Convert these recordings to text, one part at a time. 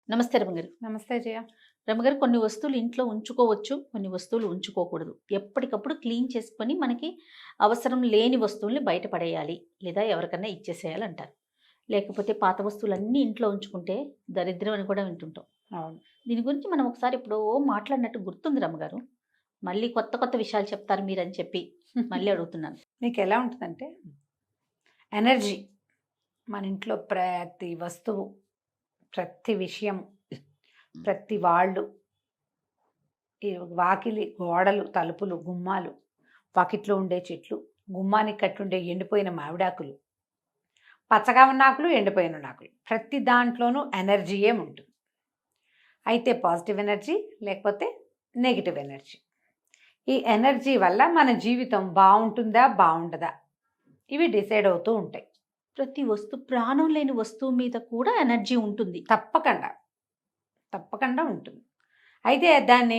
నమస్తే రమగారు. నమస్తే జయ. రమగారు, కొన్ని వస్తువులు ఇంట్లో ఉంచుకోవచ్చు, కొన్ని వస్తువులు ఉంచుకోకూడదు. ఎప్పటికప్పుడు క్లీన్ చేసుకొని మనకి అవసరం లేని వస్తువుల్ని బయట పడేయాలి లేదా ఎవరికన్నా ఇచ్చేసేయాలంటారు. లేకపోతే పాత వస్తువులన్నీ ఇంట్లో ఉంచుకుంటే దరిద్రం అని కూడా వింటుంటాం. అవును. దీని గురించి మనం ఒకసారి ఎప్పుడో మాట్లాడినట్టు గుర్తుంది రమగారు. మళ్ళీ కొత్త కొత్త విషయాలు చెప్తారు మీరని చెప్పి మళ్ళీ అడుగుతున్నాను. నీకు ఎలా ఉంటుందంటే ఎనర్జీ మన ఇంట్లో ప్రతి వస్తువు, ప్రతి విషయం, ప్రతి వాళ్ళు, ఈ వాకిలి గోడలు, తలుపులు, గుమ్మాలు, వాకిట్లో ఉండే చెట్లు, గుమ్మానికి కట్టుండే ఎండిపోయిన మామిడాకులు, పచ్చగా ఉన్న ఆకులు, ఎండిపోయిన ఉన్న ఆకులు, ప్రతి దాంట్లోనూ ఎనర్జీయే ఉంటుంది. అయితే పాజిటివ్ ఎనర్జీ లేకపోతే నెగిటివ్ ఎనర్జీ. ఈ ఎనర్జీ వల్ల మన జీవితం బాగుంటుందా బాగుండదా ఇవి డిసైడ్ అవుతూ ఉంటాయి. ప్రతి ప్రాణం లేని వస్తువు మీద కూడా ఎనర్జీ ఉంటుంది. తప్పకుండా తప్పకుండా ఉంటుంది. అయితే దాన్ని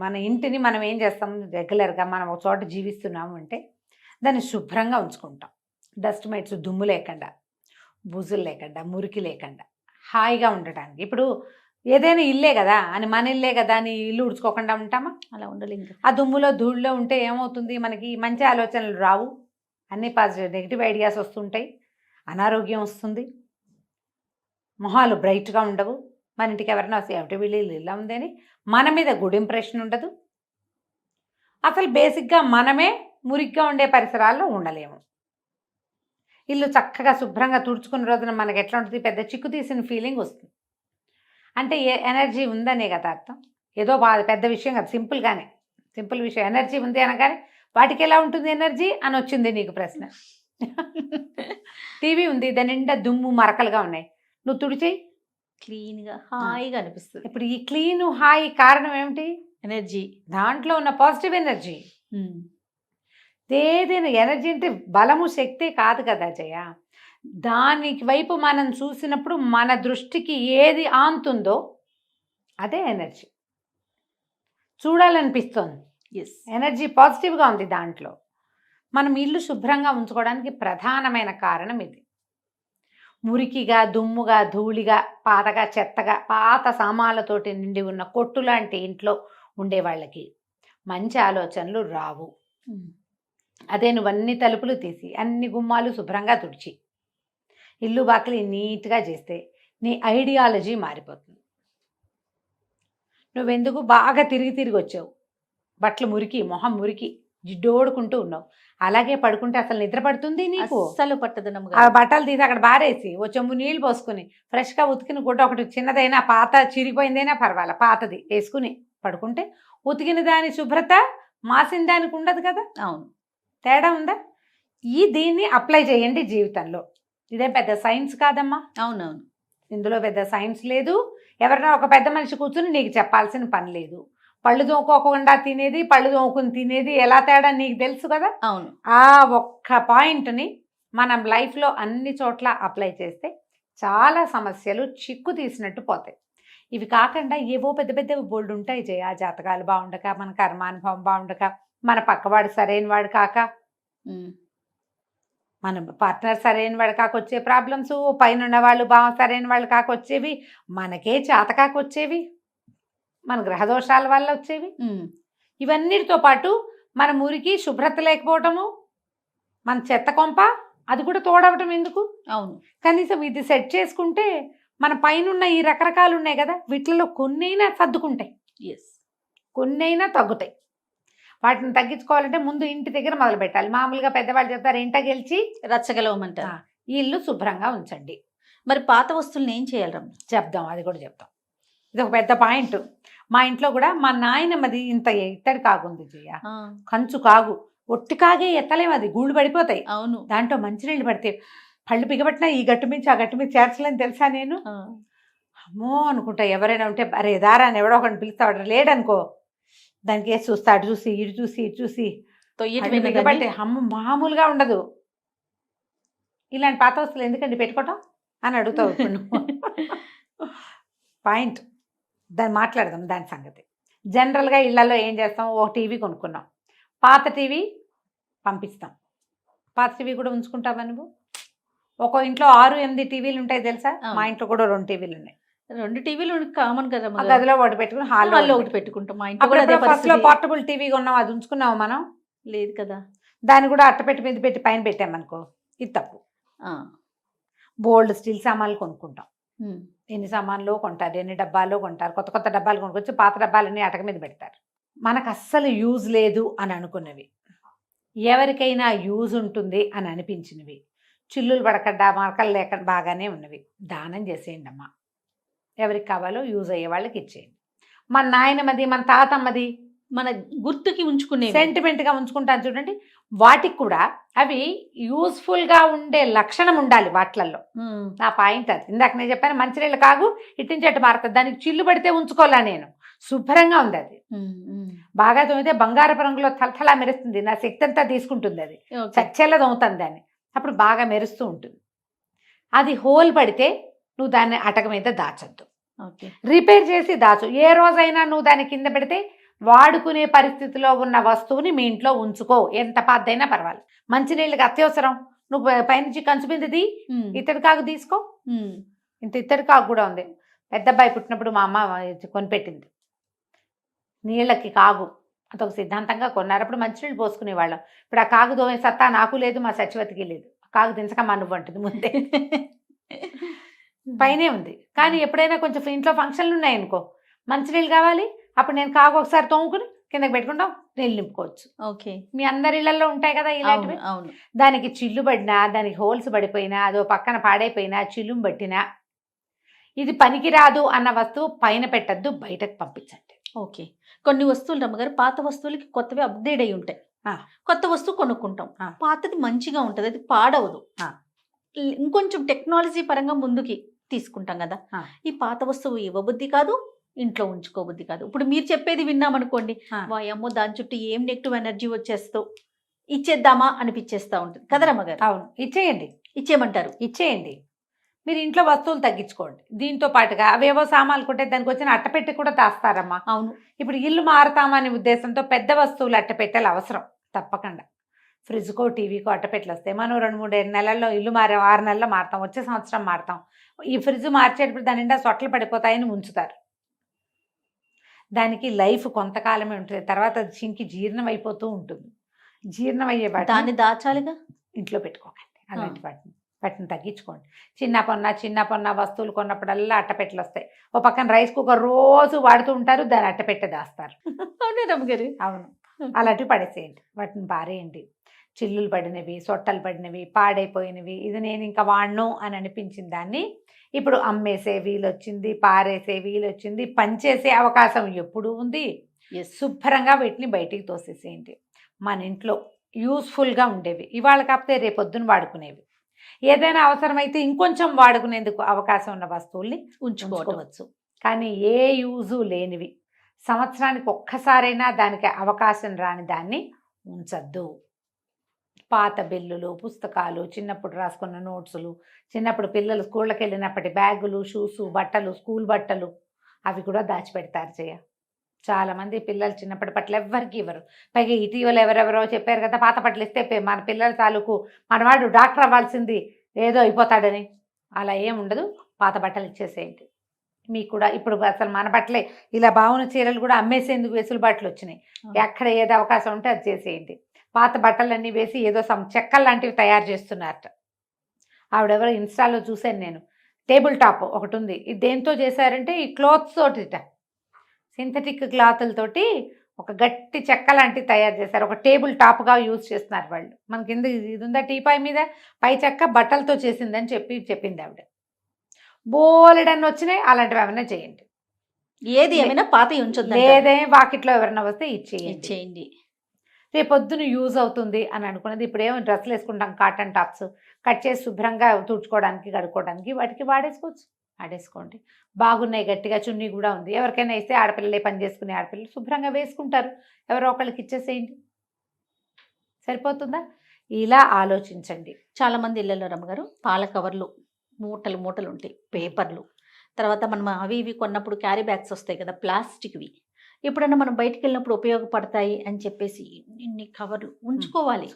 మన ఇంటిని మనం ఏం చేస్తాం, రెగ్యులర్గా మనం ఒక చోట జీవిస్తున్నాము అంటే దాన్ని శుభ్రంగా ఉంచుకుంటాం. డస్ట్ మైట్స్, దుమ్ము లేకుండా, బూజులు లేకుండా, మురికి లేకుండా హాయిగా ఉండటానికి. ఇప్పుడు ఏదైనా ఇల్లే కదా అని, మన ఇల్లే కదా అని ఇల్లు ఉడుచుకోకుండా ఉంటామా? అలా ఉండలేదు. ఆ దుమ్ములో ధూళిలో ఉంటే ఏమవుతుంది, మనకి మంచి ఆలోచనలు రావు, అన్ని పాజిటివ్ నెగిటివ్ ఐడియాస్ వస్తుంటాయి, అనారోగ్యం వస్తుంది, మొహాలు బ్రైట్గా ఉండవు. మన ఇంటికి ఎవరైనా వస్తే ఏమిటి వీళ్ళు ఇలా ఉందని మన మీద గుడ్ ఇంప్రెషన్ ఉండదు. అసలు బేసిక్గా మనమే మురిగ్గా ఉండే పరిసరాల్లో ఉండలేము. ఇల్లు చక్కగా శుభ్రంగా తుడుచుకున్న రోజున మనకి ఎట్లా ఉంటుంది, పెద్ద చిక్కు తీసిన ఫీలింగ్ వస్తుంది. అంటే ఎనర్జీ ఉందనే కదా అర్థం. ఏదో పెద్ద విషయం కదా, సింపుల్ విషయం. ఎనర్జీ ఉంది అనగానే వాటికి ఎలా ఉంటుంది ఎనర్జీ అని వచ్చింది నీకు ప్రశ్న. టీవీ ఉంది, దాని నిండా దుమ్ము మరకలుగా ఉన్నాయి, నువ్వు తుడిచేయి, క్లీన్గా హాయిగా అనిపిస్తుంది. ఇప్పుడు ఈ క్లీన్ హాయి కారణం ఏమిటి? ఎనర్జీ, దాంట్లో ఉన్న పాజిటివ్ ఎనర్జీ. ఏదైనా ఎనర్జీ అంటే బలము, శక్తి కాదు కదా జయ. దానికి వైపు మనం చూసినప్పుడు మన దృష్టికి ఏది ఆంతుందో అదే ఎనర్జీ. చూడాలనిపిస్తుంది, ఎనర్జీ పాజిటివ్గా ఉంది దాంట్లో. మనం ఇల్లు శుభ్రంగా ఉంచుకోవడానికి ప్రధానమైన కారణం ఇది. మురికిగా, దుమ్ముగా, ధూళిగా, పాతగా, చెత్తగా, పాత సామాన్లతోటి నిండి ఉన్న కొట్టు లాంటి ఇంట్లో ఉండే వాళ్ళకి మంచి ఆలోచనలు రావు. అదే నువ్వన్నీ తలుపులు తీసి అన్ని గుమ్మాలు శుభ్రంగా తుడిచి ఇల్లు బాకిలి నీట్గా చేస్తే నీ ఐడియాలజీ మారిపోతుంది. నువ్వెందుకు బాగా తిరిగి వచ్చావు, బట్టలు మురికి, మొహం మురికి, జిడ్డోడుకుంటూ ఉన్నావు, అలాగే పడుకుంటే అసలు నిద్ర పడుతుంది నీకు? అసలు పట్టదు. ఆ బట్టలు తీసి అక్కడ బారేసి ఓ చెంబు నీళ్ళు పోసుకుని ఫ్రెష్గా ఉతికిన గుడ్డ ఒకటి చిన్నదైనా, పాత చిరిగిపోయిందైనా పర్వాలేదు, పాతది వేసుకుని పడుకుంటే ఉతికిన దాని శుభ్రత మాసిన దానికి ఉండదు కదా. అవును, తేడా ఉందా? దీన్ని అప్లై చేయండి జీవితంలో. ఇదే పెద్ద సైన్స్ కాదమ్మా. అవునవును, ఇందులో పెద్ద సైన్స్ లేదు. ఎవరైనా ఒక పెద్ద మనిషి కూర్చుని నీకు చెప్పాల్సిన పని లేదు. పళ్ళు తోముకోకుండా తినేది, పళ్ళు తోముకుని తినేది ఎలా తేడా నీకు తెలుసు కదా. అవును. ఆ ఒక్క పాయింట్ని మనం లైఫ్లో అన్ని చోట్ల అప్లై చేస్తే చాలా సమస్యలు చిక్కు తీసినట్టు పోతాయి. ఇవి కాకుండా ఏవో పెద్ద పెద్దవి బోల్డ్ ఉంటాయి జయ. జాతకాలు బాగుండక, మన కర్మానుభవం బాగుండక, మన పక్కవాడు సరైన వాడు కాక, మన పార్ట్నర్ సరైన వాడు కాకొచ్చే ప్రాబ్లమ్స్, పైన ఉన్న వాళ్ళు సరైన వాళ్ళు కాకొచ్చేవి, మనకే చేతకాకొచ్చేవి, మన గ్రహదోషాల వల్ల వచ్చేవి. ఇవన్నిటితో పాటు మన మురికి, శుభ్రత లేకపోవటము, మన చెత్త కొంప అది కూడా తోడవటం ఎందుకు? అవును. కనీసం ఇది సెట్ చేసుకుంటే మన పైన ఉన్న ఈ రకరకాలు ఉన్నాయి కదా, వీటిలో కొన్నైనా సర్దుకుంటాయి, కొన్నైనా తగ్గుతాయి. వాటిని తగ్గించుకోవాలంటే ముందు ఇంటి దగ్గర మొదలు పెట్టాలి. మామూలుగా పెద్దవాళ్ళు చెప్తారు, ఇంట గెలిచి రచ్చగలవమంటారు. ఈ ఇల్లు శుభ్రంగా ఉంచండి. మరి పాత వస్తువులను ఏం చేయాలి? చెప్దాం, అది కూడా చెప్తాం. ఇది ఒక పెద్ద పాయింట్. మా ఇంట్లో కూడా మా నాయనమ్మది ఇంత ఇత్తడి కాగుంది జయ, కంచు కాగు, ఒట్టి కాగే ఎత్తలేము, అది గూళ్ళు పడిపోతాయి. అవును. దాంట్లో మంచినీళ్ళు పడితే పళ్ళు బిగబట్టినా ఈ గట్టు మించి ఆ గట్టు మీద చేర్చలేని తెలుసా నేను. అమ్మో అనుకుంటా, ఎవరైనా ఉంటే అరే దారా అని ఎవడో ఒకటి పిలుస్తాడు, లేడనుకో దానికి వేసి చూస్తా, అటు చూసి ఇటు చూసి ఇటు చూసి బిగబట్టే అమ్మ మామూలుగా ఉండదు. ఇలాంటి పాత వస్తువులు ఎందుకండి పెట్టుకోవటం అని అడుగుతావు ఇప్పుడు నువ్వు. పాయింట్, దాన్ని మాట్లాడదాం దాని సంగతి. జనరల్గా ఇళ్లలో ఏం చేస్తాం, ఓ టీవీ కొనుక్కున్నాం, పాత టీవీ పంపిస్తాం. పాత టీవీ కూడా ఉంచుకుంటావా నువ్వు? ఒక్కో ఇంట్లో 6-8 టీవీలు ఉంటాయి తెలుసా. మా ఇంట్లో కూడా 2 టీవీలు ఉన్నాయి. 2 టీవీలు కామన్ కదా ఆ గదిలో ఒకటి పెట్టుకుని హాల్లో హాల్లో ఒకటి పెట్టుకుంటాం. మా ఇంట్లో కూడా అదే అప్పుడు ఫస్ట్ లో పరిస్థితి. పోర్టబుల్ టీవీ కొన్నాం, అది ఉంచుకున్నాము మనం. లేదు కదా. దాన్ని కూడా అట్టపెట్టి మీద పెట్టి పైన పెట్టామనుకో, ఇది తప్పు. ఆ! బోల్డ్ స్టీల్ సామాన్లు కొనుక్కుంటాం. హ్మ్. ఎన్ని సామాన్లు కొంటారు, ఎన్ని డబ్బాలు కొంటారు, కొత్త కొత్త డబ్బాలు కొనుక్కొచ్చి పాత డబ్బాలన్నీ అటక మీద పెడతారు. మనకు అస్సలు యూజ్ లేదు అని అనుకున్నవి, ఎవరికైనా యూజ్ ఉంటుంది అని అనిపించినవి, చిల్లులు పడకుండా మరకలు లేకుండా బాగానే ఉన్నవి దానం చేసేయండి అమ్మా. ఎవరికి కావాలో యూజ్ అయ్యే వాళ్ళకి ఇచ్చేయండి. మన నాయనమ్మది, మన తాతమ్మది మన గుర్తుకి ఉంచుకునే సెంటిమెంట్గా ఉంచుకుంటాను చూడండి, వాటికి కూడా అవి యూస్ఫుల్గా ఉండే లక్షణం ఉండాలి వాటిల్లో. నా పాయింట్ అది. ఇందాక నేను చెప్పాను మంచినీళ్ళు కాగు ఇట్టించి అటు మారుతుంది, దానికి చిల్లు పడితే ఉంచుకోవాలా నేను, శుభ్రంగా ఉంది అది. బాగా తోమితే బంగారపు రంగులో తలతలా మెరుస్తుంది, నా శక్తి అంతా తీసుకుంటుంది అది, చచ్చేలా తోముతాను దాన్ని, అప్పుడు బాగా మెరుస్తూ ఉంటుంది. అది హోల్ పడితే నువ్వు దాన్ని అటక మీద దాచద్దు, రిపేర్ చేసి దాచు. ఏ రోజైనా నువ్వు దాన్ని కింద పెడితే వాడుకునే పరిస్థితిలో ఉన్న వస్తువుని మీ ఇంట్లో ఉంచుకో, ఎంత పాతైనా పర్వాలేదు. మంచినీళ్ళకి అత్యవసరం, నువ్వు పైనుంచి కంచు మీదది ఇత్తడి కాగు తీసుకో. ఇంత ఇత్తడి కాగు కూడా ఉంది, పెద్ద అబ్బాయి పుట్టినప్పుడు మా అమ్మ కొనిపెట్టింది. నీళ్ళకి కాగు అదొక సిద్ధాంతంగా కొన్నారు. అప్పుడు మంచినీళ్ళు పోసుకునేవాళ్ళం. ఇప్పుడు ఆ కాగు దోమే సత్తా నాకు లేదు, మా సచివతికి లేదు. కాగు దించకమ్మా నువ్వు అంటుంది ముందే. పైనే ఉంది. కానీ ఎప్పుడైనా కొంచెం ఇంట్లో ఫంక్షన్లు ఉన్నాయనుకో, మంచినీళ్ళు కావాలి, అప్పుడు నేను కాగు ఒకసారి తోముకుని కిందకి పెట్టుకుంటాం, నీళ్ళు నింపుకోవచ్చు. ఓకే. మీ అందరి ఇళ్లలో ఉంటాయి కదా ఇలాంటివి. అవును. దానికి చిల్లు పడినా, దానికి హోల్స్ పడిపోయినా, అదో పక్కన పాడైపోయినా, చిల్లుం పట్టినా, ఇది పనికిరాదు అన్న వస్తువు పైన పెట్టద్దు, బయటకు పంపించండి. ఓకే. కొన్ని వస్తువులు రమ్మగారు పాత వస్తువులకి కొత్తవి అప్గ్రేడ్ అయి ఉంటాయి. కొత్త వస్తువు కొనుక్కుంటాం, పాతది మంచిగా ఉంటుంది, అది పాడవదు. ఇంకొంచెం టెక్నాలజీ పరంగా ముందుకి తీసుకుంటాం కదా. ఈ పాత వస్తువు ఇవ్వబుద్ధి కాదు, ఇంట్లో ఉంచుకోబుద్ధి కాదు. ఇప్పుడు మీరు చెప్పేది విన్నామనుకోండి, వాయమ్మో దాని చుట్టూ ఏం నెగిటివ్ ఎనర్జీ వచ్చేస్తావు, ఇచ్చేద్దామా అనిపించేస్తూ ఉంటుంది కదా రమ్మగారు. అవును, ఇచ్చేయండి. ఇచ్చేయమంటారు? ఇచ్చేయండి. మీరు ఇంట్లో వస్తువులు తగ్గించుకోండి. దీంతో పాటుగా అవేవో సామాన్లు కొంటే దానికి వచ్చిన అట్టపెట్టి కూడా దాస్తారమ్మా. అవును. ఇప్పుడు ఇల్లు మారుతామనే ఉద్దేశంతో పెద్ద వస్తువులు అట్టపెట్టెలు అవసరం తప్పకుండా. ఫ్రిడ్జ్కో టీవీకో అట్టపెట్టెలు వస్తాయి. మనం 2-3 నెలల్లో ఇల్లు 6 నెలల్లో మారుతాం, వచ్చే సంవత్సరం మారుతాం. ఈ ఫ్రిడ్జ్ మార్చేటప్పుడు దాని నిండా సొట్టలు పడిపోతాయని ఉంచుతారు. దానికి లైఫ్ కొంతకాలమే ఉంటుంది, తర్వాత అది చింకి జీర్ణం అయిపోతూ ఉంటుంది. జీర్ణం అయ్యే దాన్ని దాచాలిగా, ఇంట్లో పెట్టుకోకండి. అలాంటి వాటిని తగ్గించుకోండి. చిన్న పొన్న వస్తువులు కొన్నప్పుడల్లా అట్టపెట్టెలు వస్తాయి. ఓ పక్కన రైస్ కుక్కర్ రోజు వాడుతూ ఉంటారు, దాన్ని అట్టపెట్టె దాస్తారు. అవునే రమ్మగారు. అవును, అలాంటివి పడేసేయండి, వాటిని పారేయండి. చిల్లులు పడినవి, సొట్టలు పడినవి, పాడైపోయినవి, ఇది నేను ఇంకా వాడను అని అనిపించిన దాన్ని ఇప్పుడు అమ్మేసే వీలు వచ్చింది, పారేసే వీలు వచ్చింది, పనిచేసే అవకాశం ఎప్పుడు ఉంది. శుభ్రంగా వీటిని బయటికి తోసేసేయండి. మన ఇంట్లో యూస్ఫుల్గా ఉండేవి, ఇవాళ కాకపోతే రేపొద్దున వాడుకునేవి, ఏదైనా అవసరమైతే ఇంకొంచెం వాడుకునేందుకు అవకాశం ఉన్న వస్తువుల్ని ఉంచుకోవచ్చు. కానీ ఏ యూజు లేనివి, సంవత్సరానికి ఒక్కసారైనా దానికి అవకాశం రాని దాన్ని ఉంచద్దు. పాత బిల్లులు, పుస్తకాలు, చిన్నప్పుడు రాసుకున్న నోట్సులు, చిన్నప్పుడు పిల్లలు స్కూళ్ళకి వెళ్ళినప్పటి బ్యాగులు, షూసు, బట్టలు, స్కూల్ బట్టలు, అవి కూడా దాచిపెడతారు. చాలామంది పిల్లలు చిన్నప్పటి బట్టలు ఎవ్వరికి ఇవ్వరు. పైగా ఇటీవల ఎవరెవరో చెప్పారు కదా, పాత బట్టలు ఇస్తే మన పిల్లల తాలూకు మనవాడు డాక్టర్ అవ్వాల్సింది ఏదో అయిపోతాడని. అలా ఏం ఉండదు, పాత బట్టలు ఇచ్చేసేయండి. మీకు కూడా ఇప్పుడు అసలు మన బట్టలే ఇలా బాగున్న చీరలు కూడా అమ్మేసేందుకు వెసులుబాట్లు వచ్చినాయి. ఎక్కడ ఏదో అవకాశం ఉంటే అది చేసేయండి. పాత బట్టలన్నీ వేసి ఏదో చెక్కలు లాంటివి తయారు చేస్తున్నారట. ఆవిడెవరో ఇన్స్టాలో చూశాను నేను. టేబుల్ టాప్ ఒకటి ఉంది, ఇది దేంతో చేశారంటే ఈ క్లాత్స్ తోటిట, సింథటిక్ క్లాతులతోటి ఒక గట్టి చెక్క లాంటివి తయారు చేశారు. ఒక టేబుల్ టాప్గా యూజ్ చేస్తున్నారు వాళ్ళు. మన కింద ఇది ఉందా టీపాయ్ మీద, పై చెక్క బట్టలతో చేసిందని చెప్పింది ఆవిడ. బోలెడన్ని వచ్చినాయి, అలాంటివి ఏమైనా చేయండి. ఏది ఏమైనా పాత ఉంచొద్దు, ఏదైనా వాకిట్లో ఎవరైనా వస్తే ఇచ్చేయండి. రేపొద్దున యూజ్ అవుతుంది అని అనుకున్నది. ఇప్పుడు ఏమో డ్రెస్సులు వేసుకుంటాం, కాటన్ టాప్స్ కట్ చేసి శుభ్రంగా తుడుచుకోవడానికి, కడుక్కోవడానికి, వాటికి ఆడేసుకోండి. బాగున్నాయి, గట్టిగా చున్నీ కూడా ఉంది, ఎవరికైనా ఇస్తే ఆడపిల్లలే పని చేసుకునే ఆడపిల్లలు శుభ్రంగా వేసుకుంటారు, ఎవరో ఒకళ్ళకి ఇచ్చేసేయండి, సరిపోతుందా? ఇలా ఆలోచించండి. చాలామంది ఇళ్ళల్లో రమ్మగారు పాల కవర్లు మూటలు మూటలు ఉంటాయి, పేపర్లు, తర్వాత మనం అవి ఇవి కొన్నప్పుడు క్యారీ బ్యాగ్స్ వస్తాయి కదా ప్లాస్టిక్వి, ఎప్పుడన్నా మనం బయటికి వెళ్ళినప్పుడు ఉపయోగపడతాయి అని చెప్పేసి ఇన్ని కవర్లు ఉంచుకోవాలి.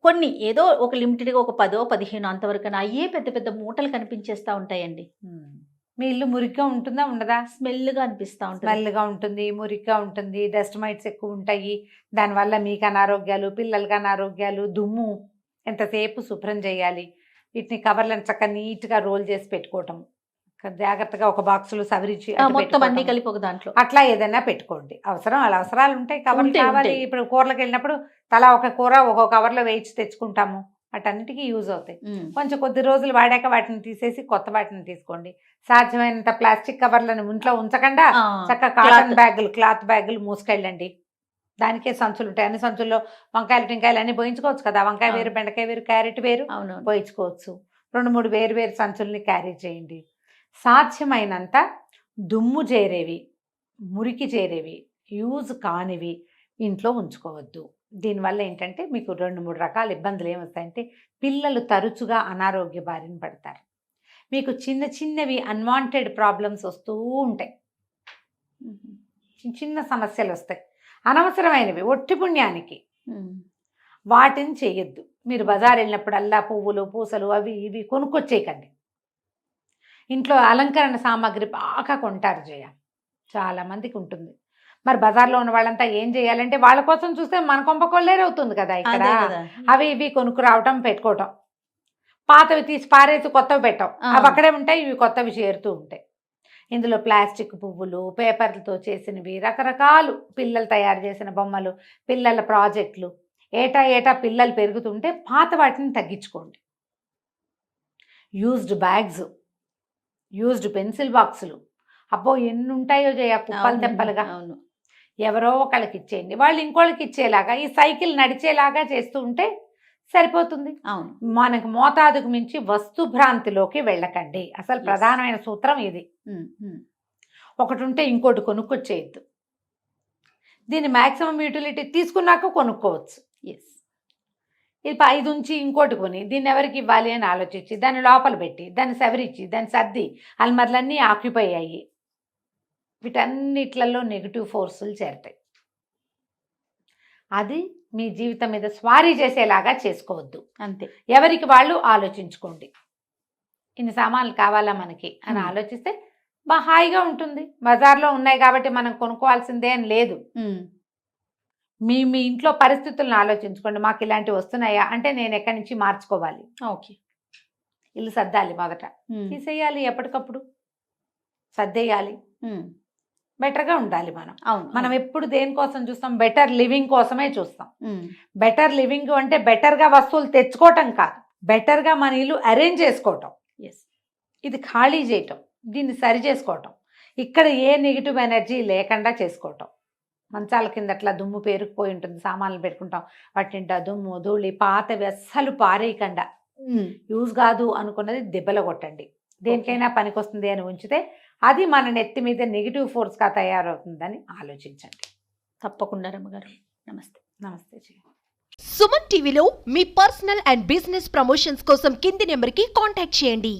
కొన్ని ఏదో ఒక లిమిటెడ్గా ఒక 10-15 అంతవరకు అయ్యే పెద్ద పెద్ద మూటలు కనిపించేస్తూ ఉంటాయండి. మీ ఇల్లు మురికిగా ఉంటుందా ఉండదా? స్మెల్గా అనిపిస్తూ ఉంటుంది. స్మెల్గా ఉంటుంది, మురికిగా ఉంటుంది, డస్ట్ మైట్స్ ఎక్కువ ఉంటాయి. దానివల్ల మీకు అనారోగ్యాలు, పిల్లలకి అనారోగ్యాలు, దుమ్ము ఎంతసేపు శుభ్రం చేయాలి. వీటిని కవర్లను చక్కగా నీట్గా రోల్ చేసి పెట్టుకోవటం, జాగ్రత్తగా ఒక బాక్సులో సవరించి మొత్తం అన్ని కలిపి ఒక దాంట్లో అట్లా ఏదైనా పెట్టుకోండి. అవసరాలు ఉంటాయి, కవర్లు ఉంటాయి, కావాలి. ఉంటాయి. ఇప్పుడు కూరలకు వెళ్ళినప్పుడు తలా ఒక కూర ఒక కవర్లో వేయించి తెచ్చుకుంటాము, వాటన్నిటికీ యూజ్ అవుతాయి. కొంచెం కొద్ది రోజులు వాడాక వాటిని తీసేసి కొత్త వాటిని తీసుకోండి. సాధ్యమైనంత ప్లాస్టిక్ కవర్లను ఇంట్లో ఉంచకుండా చక్కగా కాటన్ బ్యాగులు, క్లాత్ బ్యాగులు మూసుకెళ్ళండి. దానికే సంచులు ఉంటాయి. అన్ని సంచుల్లో వంకాయలు టింకాయలు అన్ని పోయించుకోవచ్చు కదా. వంకాయ వేరు, బెండకాయ వేరు, క్యారెట్ వేరు పోయించుకోవచ్చు. 2-3 వేరు సంచుల్ని క్యారీ చేయండి. సాధ్యమైనంత దుమ్ము చేరేవి, మురికి చేరేవి, యూజ్ కానివి ఇంట్లో ఉంచుకోవద్దు. దీనివల్ల ఏంటంటే మీకు 2-3 రకాల ఇబ్బందులు ఏమొస్తాయంటే, పిల్లలు తరచుగా అనారోగ్య బారిన పడతారు. మీకు చిన్నవి అన్వాంటెడ్ ప్రాబ్లమ్స్ వస్తూ ఉంటాయి, చిన్న సమస్యలు వస్తాయి, అనవసరమైనవి, ఒట్టి పుణ్యానికి. వాటిని చేయొద్దు. మీరు బజార్ వెళ్ళినప్పుడల్లా పువ్వులు పూసలు అవి ఇవి కొనుక్కొచ్చేయకండి. ఇంట్లో అలంకరణ సామాగ్రి బాగా కొంటారు చాలామందికి ఉంటుంది. మరి బజార్లో ఉన్న వాళ్ళంతా ఏం చేయాలంటే, వాళ్ళ కోసం చూస్తే మన కొంపకొల్లేరు అవుతుంది కదా ఇక్కడ. అవి ఇవి కొనుక్కు రావటం, పెట్టుకోవటం, పాతవి తీసి పారేసి కొత్తవి పెట్టం, అవి అక్కడే ఉంటాయి, ఇవి కొత్తవి చేరుతూ ఉంటాయి. ఇందులో ప్లాస్టిక్ పువ్వులు, పేపర్లతో చేసినవి, రకరకాలు పిల్లలు తయారు చేసిన బొమ్మలు, పిల్లల ప్రాజెక్టులు, ఏటా పిల్లలు పెరుగుతుంటే పాత వాటిని తగ్గించుకోండి. యూజ్డ్ బ్యాగ్స్, యూజ్డ్ పెన్సిల్ బాక్సులు, అబ్బో ఎన్ని ఉంటాయో కుప్పలు తెప్పలుగా. ఎవరో ఒకళ్ళకి ఇచ్చేయండి, వాళ్ళు ఇంకోళ్ళకి ఇచ్చేలాగా, ఈ సైకిల్ నడిచేలాగా చేస్తూ ఉంటే సరిపోతుంది. మనకు మోతాదుకు మించి వస్తుభ్రాంతిలోకి వెళ్ళకండి. అసలు ప్రధానమైన సూత్రం ఇది. ఒకటి ఉంటే ఇంకోటి కొనుక్కొచ్చేయద్దు. దీని మ్యాక్సిమం యూటిలిటీ తీసుకున్నాక కొనుక్కోవచ్చు. ఇది 5 ఉంచి ఇంకోటి కొని దీన్ని ఎవరికి ఇవ్వాలి అని ఆలోచించి దాన్ని లోపల పెట్టి దాన్ని సవరించి దాన్ని సర్ది అల్మర్లన్నీ ఆక్యుపై అయ్యి వీటన్నిట్లలో నెగిటివ్ ఫోర్సులు చేరతాయి. అది మీ జీవితం మీద స్వారీ చేసేలాగా చేసుకోవద్దు. అంతే, ఎవరికి వాళ్ళు ఆలోచించుకోండి. ఇన్ని సామాన్లు కావాలా మనకి అని ఆలోచిస్తే హాయిగా ఉంటుంది. బజార్లో ఉన్నాయి కాబట్టి మనం కొనుక్కోవాల్సిందే అని లేదు. మీ ఇంట్లో పరిస్థితులను ఆలోచించుకోండి. మాకు ఇలాంటివి వస్తున్నాయా అంటే నేను ఎక్కడి నుంచి మార్చుకోవాలి. ఇల్లు సర్దాలి, మొదట తీసేయాలి, ఎప్పటికప్పుడు సర్దేయాలి, బెటర్గా ఉండాలి. మనం ఎప్పుడు దేనికోసం చూస్తాం? బెటర్ లివింగ్ కోసమే చూస్తాం. బెటర్ లివింగ్ అంటే బెటర్గా వస్తువులు తెచ్చుకోవటం కాదు, బెటర్గా మన ఇల్లు అరేంజ్ చేసుకోవటం, ఇది ఖాళీ చేయటం, దీన్ని సరి చేసుకోవటం, ఇక్కడ ఏ నెగిటివ్ ఎనర్జీ లేకుండా చేసుకోవటం. మంచాల కింద అట్లా దుమ్ము పేరుకుపోయి ఉంటుంది, సామాన్లు పెట్టుకుంటాం, వాటింట దుమ్ము ధూళి పాతవి అస్సలు పారేయకుండా, యూజ్ కాదు అనుకున్నది దెబ్బలు కొట్టండి. దేనికైనా పనికొస్తుంది అని ఉంచితే అది మన నెత్తి మీద నెగిటివ్ ఫోర్స్గా తయారవుతుందని ఆలోచించండి. తప్పకుండా రమ్మగారు. నమస్తే. నమస్తే. సుమన్ టీవీలో మీ పర్సనల్ అండ్ బిజినెస్ ప్రమోషన్స్ కోసం కింది నెంబర్కి కాంటాక్ట్ చేయండి.